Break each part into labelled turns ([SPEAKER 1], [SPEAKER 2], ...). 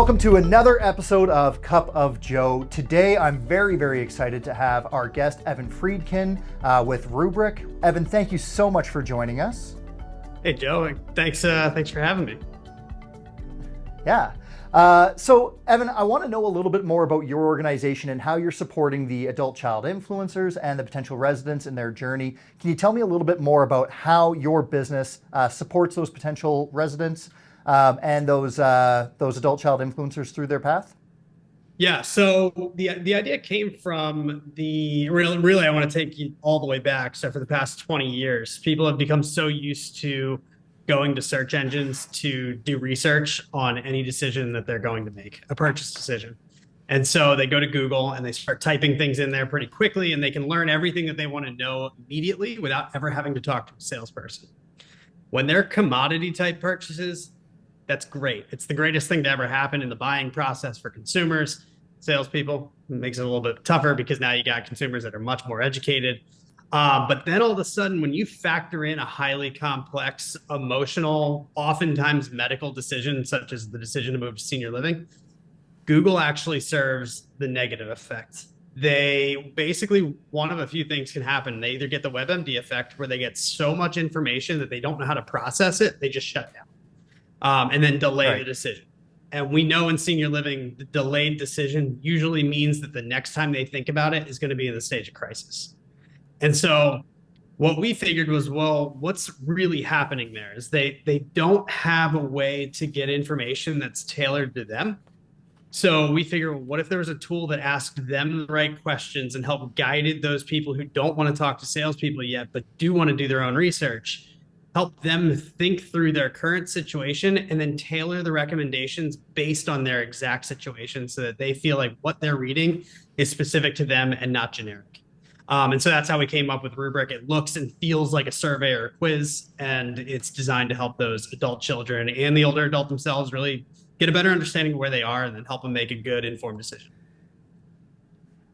[SPEAKER 1] Welcome to another episode of Cup of Joe. Today, I'm very, very excited to have our guest, Evan Friedkin, with Rubrik. Evan, thank you so much for joining us.
[SPEAKER 2] Hey, Joe. Thanks for having me.
[SPEAKER 1] Yeah. So, Evan, I want to know a little bit more about your organization and how you're supporting the adult-child influencers and the potential residents in their journey. Can you tell me a little bit more about how your business supports those potential residents and those adult-child influencers through their path?
[SPEAKER 2] Yeah. So the idea came from really I want to take you all the way back. So for the past 20 years, people have become so used to going to search engines to do research on any decision that they're going to make, a purchase decision. And so they go to Google and they start typing things in there pretty quickly, and they can learn everything that they want to know immediately without ever having to talk to a salesperson. When they're commodity type purchases, that's great. It's the greatest thing to ever happen in the buying process for consumers, salespeople. It makes it a little bit tougher because now you got consumers that are much more educated. But then all of a sudden, when you factor in a highly complex, emotional, oftentimes medical decision, such as the decision to move to senior living, Google actually serves the negative effect. They basically, one of a few things can happen. They either get the WebMD effect, where they get so much information that they don't know how to process it, they just shut down. And then delay the decision. And we know in senior living, the delayed decision usually means that the next time they think about it is going to be in the stage of crisis. And so what we figured was, well, what's really happening there is they don't have a way to get information that's tailored to them. So we figured, well, what if there was a tool that asked them the right questions and helped guided those people who don't want to talk to salespeople yet, but do want to do their own research, help them think through their current situation and then tailor the recommendations based on their exact situation so that they feel like what they're reading is specific to them and not generic. And so that's how we came up with Rubrik. It looks and feels like a survey or a quiz, and it's designed to help those adult children and the older adult themselves really get a better understanding of where they are and then help them make a good informed decision.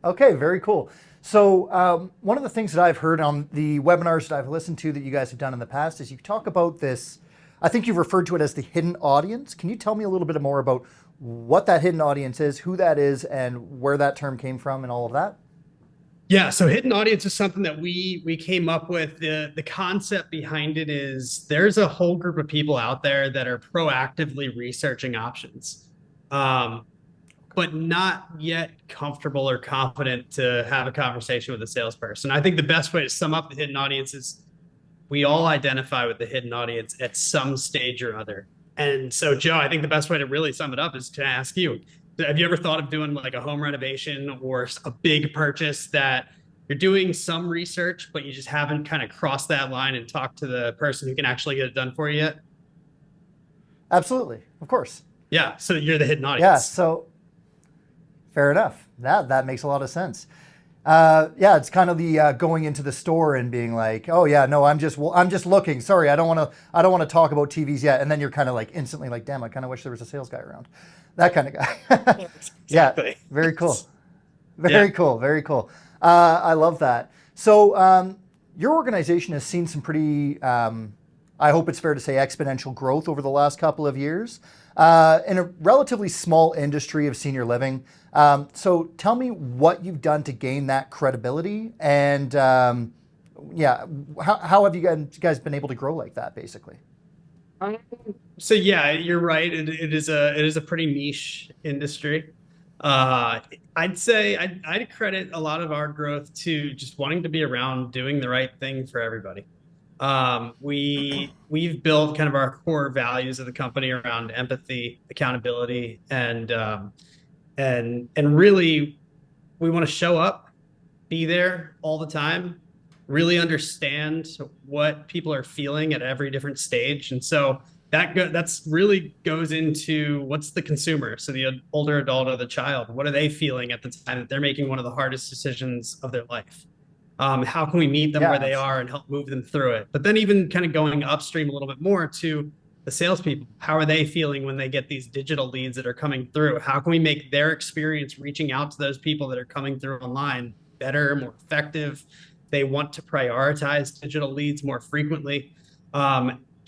[SPEAKER 1] Okay, very cool. So one of the things that I've heard on the webinars that I've listened to that you guys have done in the past is you talk about this, I think you've referred to it as the hidden audience. Can you tell me a little bit more about what that hidden audience is, who that is, and where that term came from and all of that?
[SPEAKER 2] Yeah, so hidden audience is something that we came up with. The concept behind it is there's a whole group of people out there that are proactively researching options. But not yet comfortable or confident to have a conversation with a salesperson. I think the best way to sum up the hidden audience is we all identify with the hidden audience at some stage or other. And so, Joe, I think the best way to really sum it up is to ask you, have you ever thought of doing like a home renovation or a big purchase that you're doing some research, but you just haven't kind of crossed that line and talked to the person who can actually get it done for you yet?
[SPEAKER 1] Absolutely, of course.
[SPEAKER 2] Yeah, so you're the hidden audience.
[SPEAKER 1] Yeah, so fair enough. That makes a lot of sense. Yeah, it's kind of the going into the store and being like, oh yeah, no, I'm just looking. Sorry, I don't want to talk about TVs yet. And then you're kind of like instantly like, damn, I kind of wish there was a sales guy around. That kind of guy.
[SPEAKER 2] Exactly.
[SPEAKER 1] Yeah, very cool. Very cool. Very cool. I love that. So your organization has seen some pretty, I hope it's fair to say, exponential growth over the last couple of years in a relatively small industry of senior living. So tell me what you've done to gain that credibility, and yeah, how have you guys been able to grow like that, basically?
[SPEAKER 2] So yeah, you're right. It is a pretty niche industry. I'd say I'd credit a lot of our growth to just wanting to be around doing the right thing for everybody. We've built kind of our core values of the company around empathy, accountability, and really we want to show up, be there all the time, really understand what people are feeling at every different stage. And so that's really goes into what's the consumer. So the older adult or the child, what are they feeling at the time that they're making one of the hardest decisions of their life? How can we meet them where they are and help move them through it? But then even kind of going upstream a little bit more to the salespeople, how are they feeling when they get these digital leads that are coming through? How can we make their experience reaching out to those people that are coming through online better, more effective? They want to prioritize digital leads more frequently.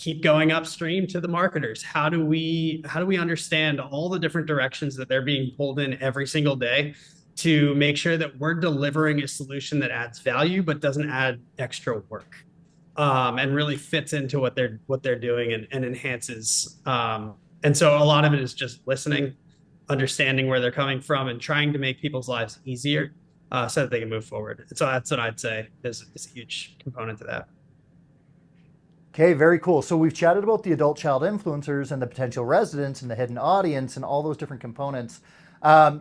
[SPEAKER 2] keep going upstream to the marketers. How do we understand all the different directions that they're being pulled in every single day to make sure that we're delivering a solution that adds value but doesn't add extra work, and really fits into what they're doing and enhances. And so a lot of it is just listening, understanding where they're coming from, and trying to make people's lives easier, so that they can move forward. So that's what I'd say is a huge component to that.
[SPEAKER 1] Okay, very cool. So we've chatted about the adult child influencers and the potential residents and the hidden audience and all those different components.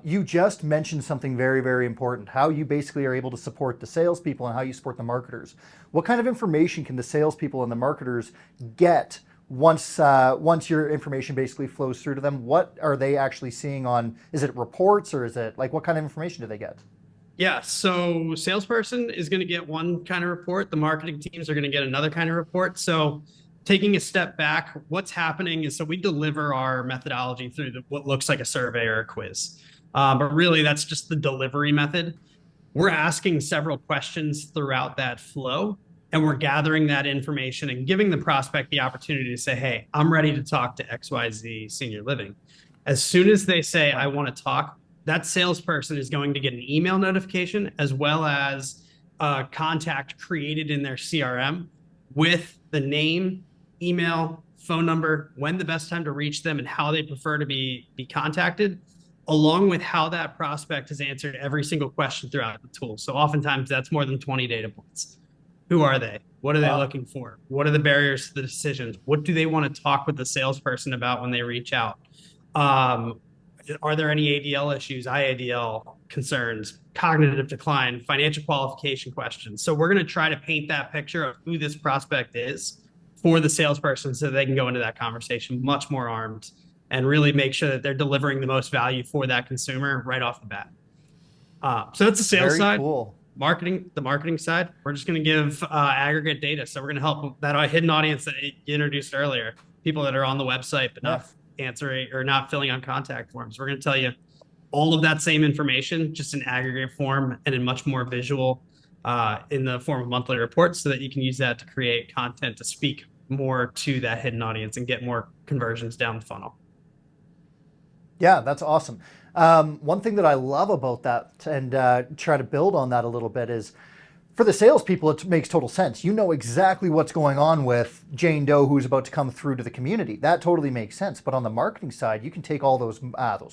[SPEAKER 1] You just mentioned something very, very important, how you basically are able to support the salespeople and how you support the marketers. What kind of information can the salespeople and the marketers get once your information basically flows through to them? What are they actually seeing on, is it reports, or is it like, what kind of information do they get?
[SPEAKER 2] Yeah, so salesperson is going to get one kind of report. The marketing teams are going to get another kind of report. So taking a step back, what's happening is, so we deliver our methodology through what looks like a survey or a quiz. But really, that's just the delivery method. We're asking several questions throughout that flow, and we're gathering that information and giving the prospect the opportunity to say, hey, I'm ready to talk to XYZ Senior Living. As soon as they say, I want to talk, that salesperson is going to get an email notification as well as a contact created in their CRM with the name, email, phone number, when the best time to reach them, and how they prefer to be contacted, along with how that prospect has answered every single question throughout the tool. So oftentimes that's more than 20 data points. Who are they? What are they looking for? What are the barriers to the decisions? What do they want to talk with the salesperson about when they reach out? Are there any ADL issues, IADL concerns, cognitive decline, financial qualification questions? So we're going to try to paint that picture of who this prospect is for the salesperson so they can go into that conversation much more armed and really make sure that they're delivering the most value for that consumer right off the bat. So that's the sales side.
[SPEAKER 1] Cool.
[SPEAKER 2] The marketing side, we're just going to give aggregate data. So we're going to help that hidden audience that you introduced earlier, people that are on the website but not answering or not filling out contact forms. We're going to tell you all of that same information, just in aggregate form and in much more visual, in the form of monthly reports, so that you can use that to create content to speak more to that hidden audience and get more conversions down the funnel.
[SPEAKER 1] Yeah, that's awesome. One thing that I love about that, and try to build on that a little bit, is for the salespeople, it makes total sense. You know exactly what's going on with Jane Doe who's about to come through to the community. That totally makes sense. But on the marketing side, you can take all those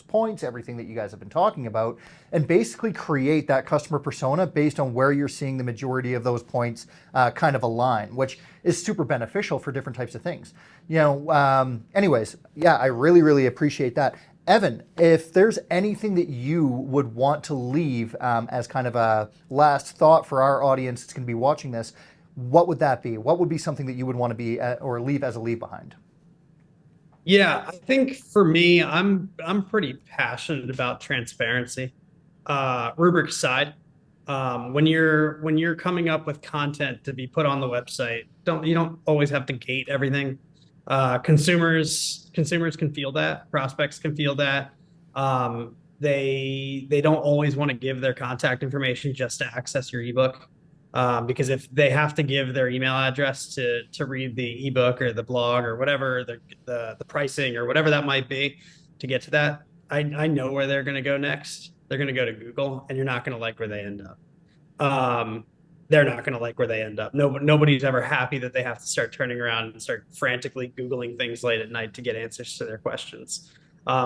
[SPEAKER 1] points, everything that you guys have been talking about, and basically create that customer persona based on where you're seeing the majority of those points kind of align, which is super beneficial for different types of things. You know, anyways, yeah, I really, really appreciate that. Evan, if there's anything that you would want to leave as kind of a last thought for our audience that's going to be watching this, what would that be? What would be something that you would want to be or leave as a leave behind?
[SPEAKER 2] Yeah, I think for me, I'm pretty passionate about transparency. Rubrik aside, when you're coming up with content to be put on the website, you don't always have to gate everything. Consumers can feel that. Prospects can feel that. They don't always want to give their contact information just to access your ebook, because if they have to give their email address to read the ebook or the blog or whatever, the pricing or whatever that might be, to get to that, I know where they're going to go next. They're going to go to Google, and you're not going to like where they end up. They're not going to like where they end up. Nobody's ever happy that they have to start turning around and start frantically Googling things late at night to get answers to their questions.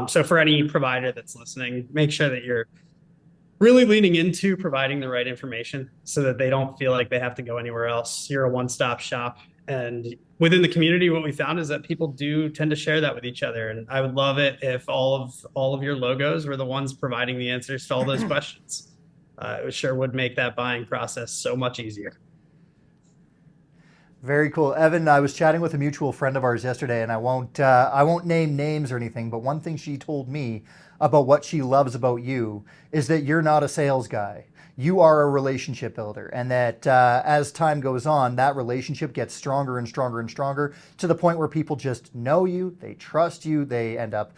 [SPEAKER 2] So for any provider that's listening, make sure that you're really leaning into providing the right information so that they don't feel like they have to go anywhere else. You're a one-stop shop. And within the community, what we found is that people do tend to share that with each other. And I would love it if all of your logos were the ones providing the answers to all those questions. It sure would make that buying process so much easier.
[SPEAKER 1] Very cool. Evan, I was chatting with a mutual friend of ours yesterday, and I won't name names or anything, but one thing she told me about what she loves about you is that you're not a sales guy. You are a relationship builder, and that as time goes on, that relationship gets stronger and stronger and stronger to the point where people just know you, they trust you, they end up,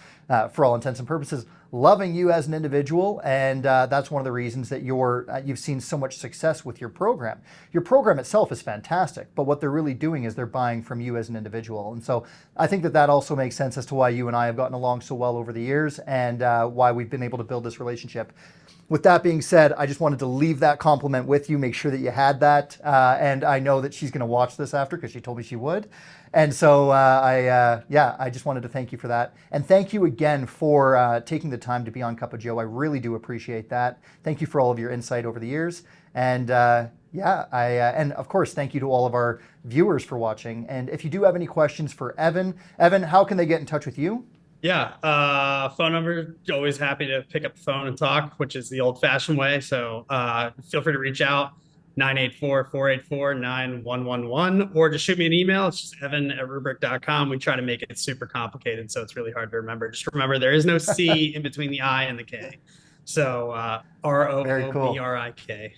[SPEAKER 1] for all intents and purposes, loving you as an individual, and that's one of the reasons that you've seen so much success with your program. Your program itself is fantastic, but what they're really doing is they're buying from you as an individual. And so I think that also makes sense as to why you and I have gotten along so well over the years, and why we've been able to build this relationship. With that being said, I just wanted to leave that compliment with you, make sure that you had that. And I know that she's going to watch this after, because she told me she would. And so I just wanted to thank you for that. And thank you again for taking the time to be on Cup of Joe. I really do appreciate that. Thank you for all of your insight over the years. And and of course, thank you to all of our viewers for watching. And if you do have any questions for Evan, how can they get in touch with you?
[SPEAKER 2] Yeah, phone number, always happy to pick up the phone and talk, which is the old-fashioned way. So feel free to reach out, 984-484-9111, or just shoot me an email. It's just evan@rubrik.com. We try to make it super complicated, so it's really hard to remember. Just remember, there is no C in between the I and the K. So ROOBRIK.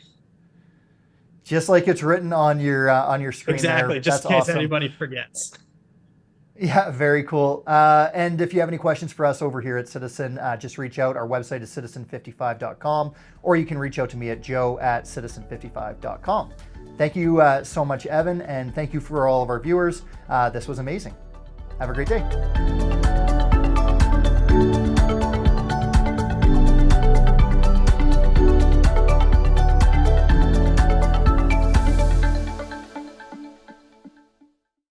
[SPEAKER 1] Just like it's written on your screen.
[SPEAKER 2] Exactly,
[SPEAKER 1] there.
[SPEAKER 2] just
[SPEAKER 1] That's
[SPEAKER 2] in case
[SPEAKER 1] awesome.
[SPEAKER 2] anybody forgets.
[SPEAKER 1] Yeah, very cool. And if you have any questions for us over here at Citizen, just reach out. Our website is citizen55.com, or you can reach out to me at joe@citizen55.com. Thank you so much, Evan, and thank you for all of our viewers. This was amazing. Have a great day.